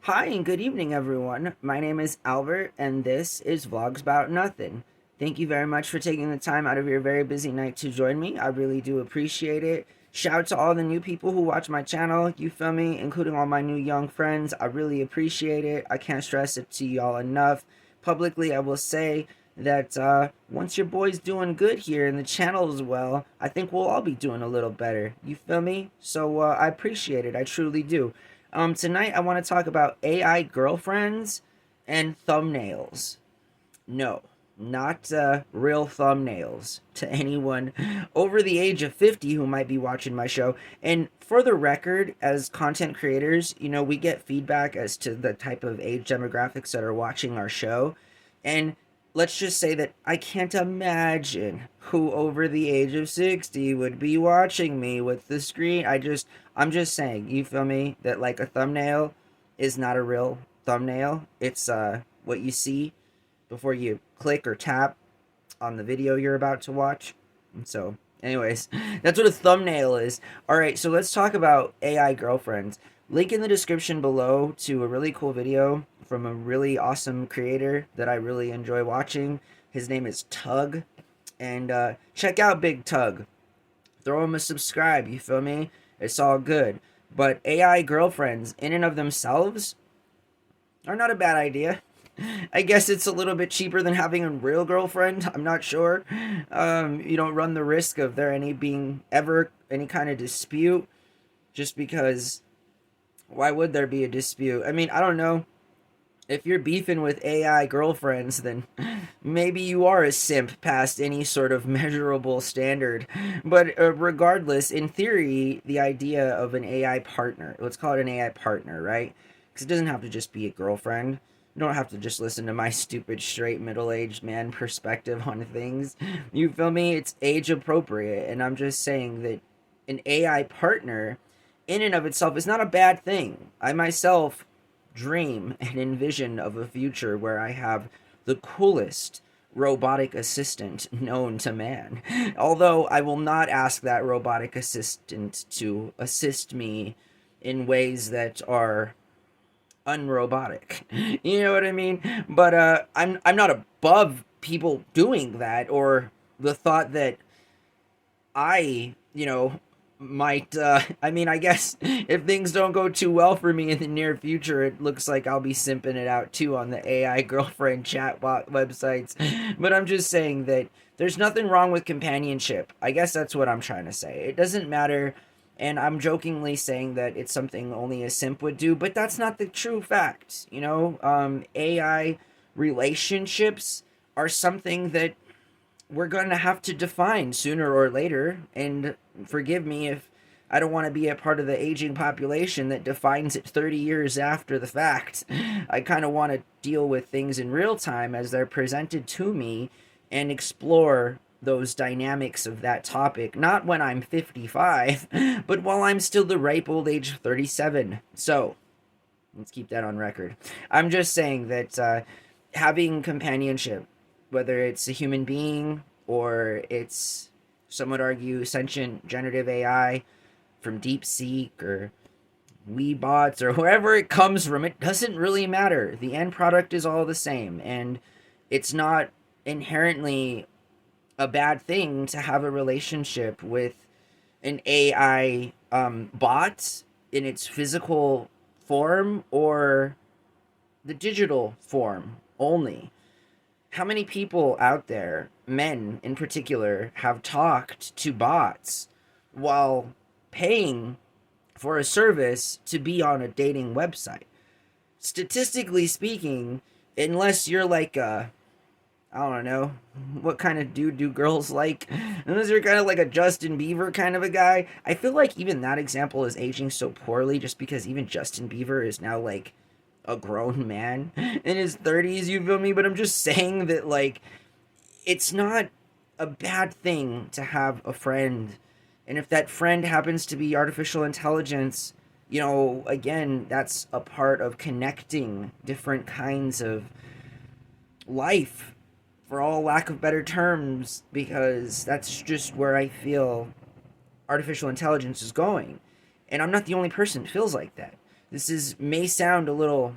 Hi and good evening, everyone. My name is Albert, and this is Vlogs About Nothing. Thank you very much for taking the time out of your very busy night to join me. I really do appreciate it. Shout out to all the new people who watch my channel, you feel me, including all my new young friends. I really appreciate it. I can't stress it to y'all enough. Publicly, I will say that once your boy's doing good here and the channel as well, I think we'll all be doing a little better. You feel me? So I appreciate it. I truly do. Tonight I want to talk about AI girlfriends and thumbnails. No, not real thumbnails to anyone over the age of 50 who might be watching my show. And for the record, as content creators, we get feedback as to the type of age demographics that are watching our show. And let's just say that I can't imagine who over the age of 60 would be watching me with the screen. I'm just saying, you feel me? That like a thumbnail is not a real thumbnail. It's what you see before you click or tap on the video you're about to watch. And so, anyways, that's what a thumbnail is. All right, so let's talk about AI girlfriends. Link in the description below to a really cool video from a really awesome creator that I really enjoy watching. His name is Tug. And check out Big Tug. Throw him a subscribe, you feel me? It's all good. But AI girlfriends, in and of themselves, are not a bad idea. I guess it's a little bit cheaper than having a real girlfriend. I'm not sure. You don't run the risk of there being ever any kind of dispute, just because why would there be a dispute? I mean, I don't know. If you're beefing with AI girlfriends, then maybe you are a simp past any sort of measurable standard. But regardless, in theory, the idea of an AI partner, let's call it an AI partner, right? Because it doesn't have to just be a girlfriend. You don't have to just listen to my stupid, straight, middle-aged man perspective on things. You feel me? It's age appropriate. And I'm just saying that an AI partner, in and of itself, is not a bad thing. I myself dream and envision of a future where I have the coolest robotic assistant known to man. Although I will not ask that robotic assistant to assist me in ways that are unrobotic. You know what I mean? But I'm not above people doing that, or the thought that I, might I mean, I guess if things don't go too well for me in the near future, it looks like I'll be simping it out too on the AI girlfriend chatbot websites. But I'm just saying that there's nothing wrong with companionship. I guess that's what I'm trying to say. It doesn't matter, and I'm jokingly saying that it's something only a simp would do, but that's not the true fact. AI relationships are something that we're going to have to define sooner or later. And forgive me if I don't want to be a part of the aging population that defines it 30 years after the fact. I kind of want to deal with things in real time as they're presented to me and explore those dynamics of that topic, not when I'm 55, but while I'm still the ripe old age of 37. So, let's keep that on record. I'm just saying that having companionship, whether it's a human being or it's, some would argue, sentient generative AI from DeepSeek or Weebots or wherever it comes from, it doesn't really matter. The end product is all the same, and it's not inherently a bad thing to have a relationship with an AI bot in its physical form or the digital form only. How many people out there, men in particular, have talked to bots while paying for a service to be on a dating website? Statistically speaking, unless you're like a, I don't know, what kind of dude do girls like? Unless you're kind of like a Justin Bieber kind of a guy. I feel like even that example is aging so poorly just because even Justin Bieber is now like a grown man in his 30s, you feel me? But I'm just saying that, like, it's not a bad thing to have a friend. And if that friend happens to be artificial intelligence, again, that's a part of connecting different kinds of life, for all lack of better terms, because that's just where I feel artificial intelligence is going. And I'm not the only person that feels like that. This is may sound a little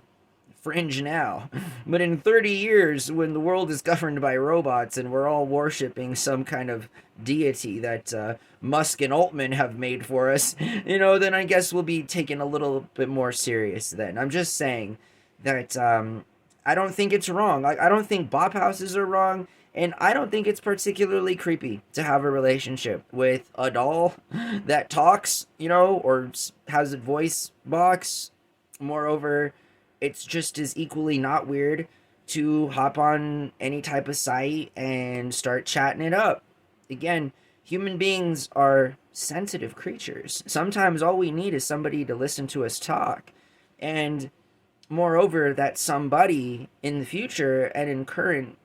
fringe now, but in 30 years, when the world is governed by robots and we're all worshiping some kind of deity that Musk and Altman have made for us, then I guess we'll be taken a little bit more serious then. I'm just saying that I don't think it's wrong. Like, I don't think bop houses are wrong. And I don't think it's particularly creepy to have a relationship with a doll that talks, or has a voice box. Moreover, it's just as equally not weird to hop on any type of site and start chatting it up. Again, human beings are sensitive creatures. Sometimes all we need is somebody to listen to us talk. And moreover, that somebody in the future and in current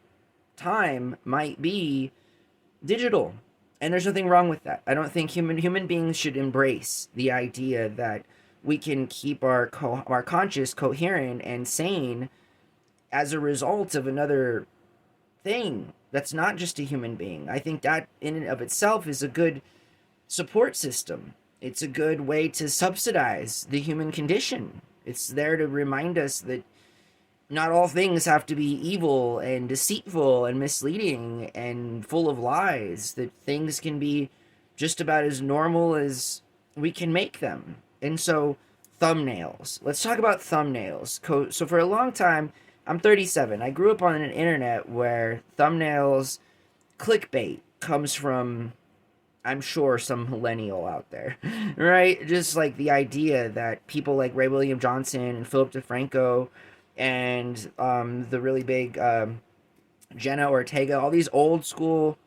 time might be digital. And there's nothing wrong with that. I don't think human beings should embrace the idea that we can keep our conscious coherent and sane as a result of another thing that's not just a human being. I think that in and of itself is a good support system. It's a good way to subsidize the human condition. It's there to remind us that not all things have to be evil and deceitful and misleading and full of lies, that things can be just about as normal as we can make them. And so, thumbnails. Let's talk about thumbnails. So for a long time, I'm 37. I grew up on an internet where thumbnails, clickbait, comes from, I'm sure, some millennial out there, right? Just like the idea that people like Ray William Johnson and Philip DeFranco and the really big Jenna Ortega, all these old school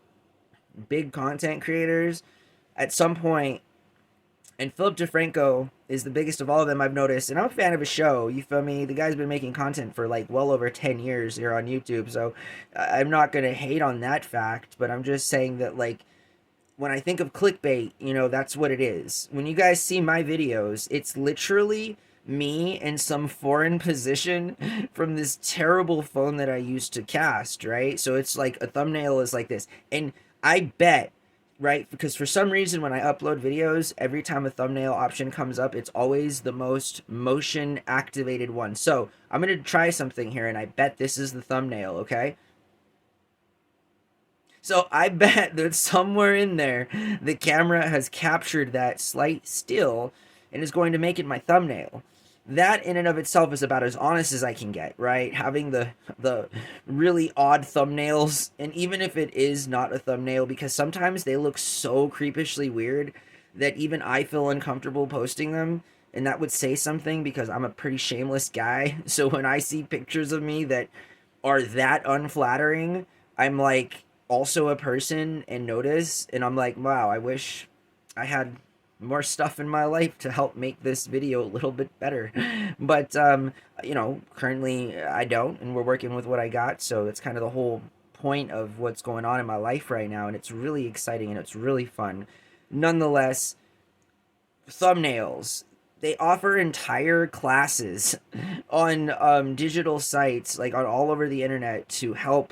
big content creators, at some point, and Philip DeFranco is the biggest of all of them, I've noticed, and I'm a fan of his show, you feel me? The guy's been making content for like well over 10 years here on YouTube, so I'm not going to hate on that fact, but I'm just saying that, like, when I think of clickbait, that's what it is. When you guys see my videos, it's literally me in some foreign position from this terrible phone that I used to cast, right? So it's like a thumbnail is like this. And I bet, right, because for some reason when I upload videos, every time a thumbnail option comes up, it's always the most motion activated one. So I'm going to try something here, and I bet this is the thumbnail, okay? So I bet that somewhere in there, the camera has captured that slight still and is going to make it my thumbnail. That in and of itself is about as honest as I can get, right? Having the really odd thumbnails, and even if it is not a thumbnail, because sometimes they look so creepishly weird that even I feel uncomfortable posting them, and that would say something because I'm a pretty shameless guy. So when I see pictures of me that are that unflattering, I'm like also a person and notice, and I'm like, wow, I wish I had more stuff in my life to help make this video a little bit better. But currently I don't, and we're working with what I got, so that's kind of the whole point of what's going on in my life right now, and it's really exciting and it's really fun. Nonetheless, thumbnails, they offer entire classes on digital sites, like on all over the internet, to help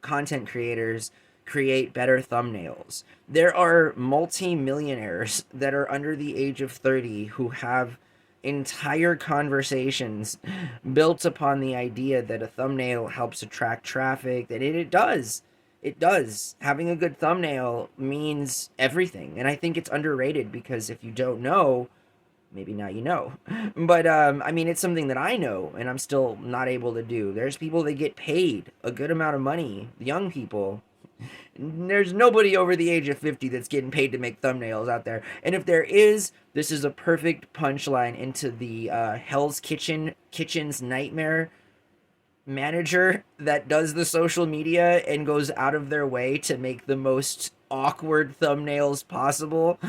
content creators create better thumbnails. There are multi-millionaires that are under the age of 30 who have entire conversations built upon the idea that a thumbnail helps attract traffic, that it does. It does. Having a good thumbnail means everything. And I think it's underrated because if you don't know, maybe now you know. But it's something that I know and I'm still not able to do. There's people that get paid a good amount of money, young people. There's nobody over the age of 50 that's getting paid to make thumbnails out there. And if there is, this is a perfect punchline into the Hell's Kitchen's nightmare manager that does the social media and goes out of their way to make the most awkward thumbnails possible.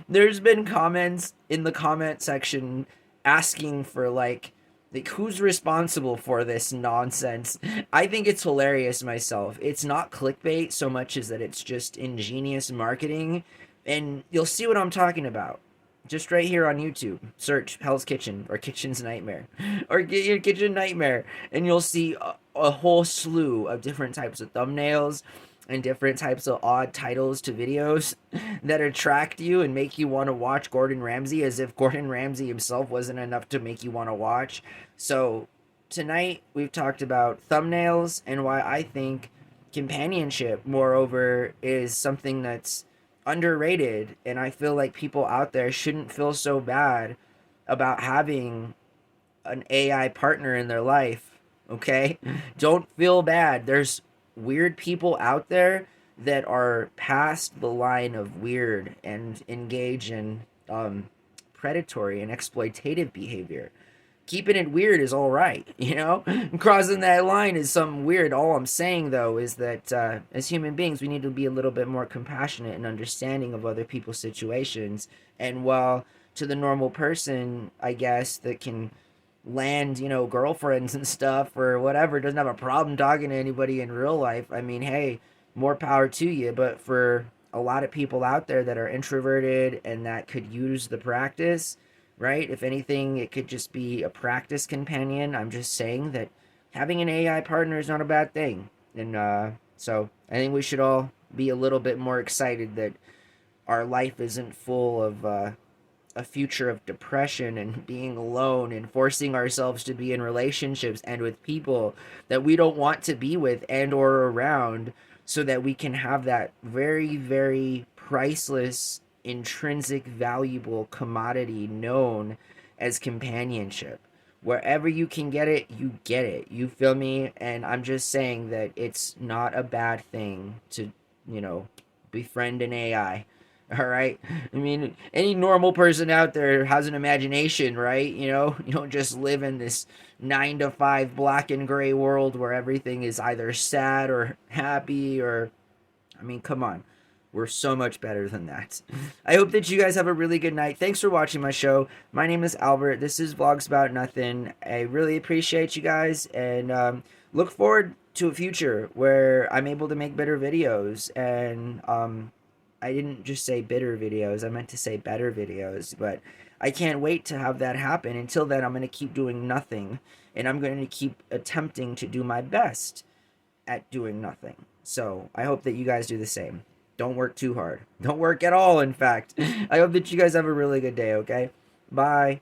There's been comments in the comment section asking for like who's responsible for this nonsense. I think it's hilarious myself. It's not clickbait so much as that it's just ingenious marketing, and you'll see what I'm talking about just right here on YouTube. Search Hell's Kitchen or Kitchen's Nightmare or get your Kitchen Nightmare, and you'll see a whole slew of different types of thumbnails. and different types of odd titles to videos that attract you and make you want to watch Gordon Ramsay, as if Gordon Ramsay himself wasn't enough to make you want to watch. So tonight we've talked about thumbnails and why I think companionship, moreover, is something that's underrated. And I feel like people out there shouldn't feel so bad about having an AI partner in their life. Okay? Don't feel bad. There's weird people out there that are past the line of weird and engage in predatory and exploitative behavior. Keeping it weird is all right, you know? Crossing that line is something weird. All I'm saying, though, is that as human beings, we need to be a little bit more compassionate and understanding of other people's situations. And while to the normal person, I guess, that can land, girlfriends and stuff or whatever, doesn't have a problem talking to anybody in real life, I mean, hey, more power to you. But for a lot of people out there that are introverted and that could use the practice, right? If anything, it could just be a practice companion. I'm just saying that having an AI partner is not a bad thing. And so I think we should all be a little bit more excited that our life isn't full of a future of depression and being alone and forcing ourselves to be in relationships and with people that we don't want to be with and or around, so that we can have that very, very priceless, intrinsic, valuable commodity known as companionship. Wherever you can get it, you get it. You feel me? And I'm just saying that it's not a bad thing to, befriend an AI. All right. I mean, any normal person out there has an imagination, right? You don't just live in this 9 to 5 black and gray world where everything is either sad or happy or, I mean, come on. We're so much better than that. I hope that you guys have a really good night. Thanks for watching my show. My name is Albert. This is Vlogs About Nothing. I really appreciate you guys, and look forward to a future where I'm able to make better videos. And I didn't just say bitter videos, I meant to say better videos. But I can't wait to have that happen. Until then, I'm going to keep doing nothing, and I'm going to keep attempting to do my best at doing nothing. So I hope that you guys do the same. Don't work too hard. Don't work at all, in fact. I hope that you guys have a really good day, okay? Bye.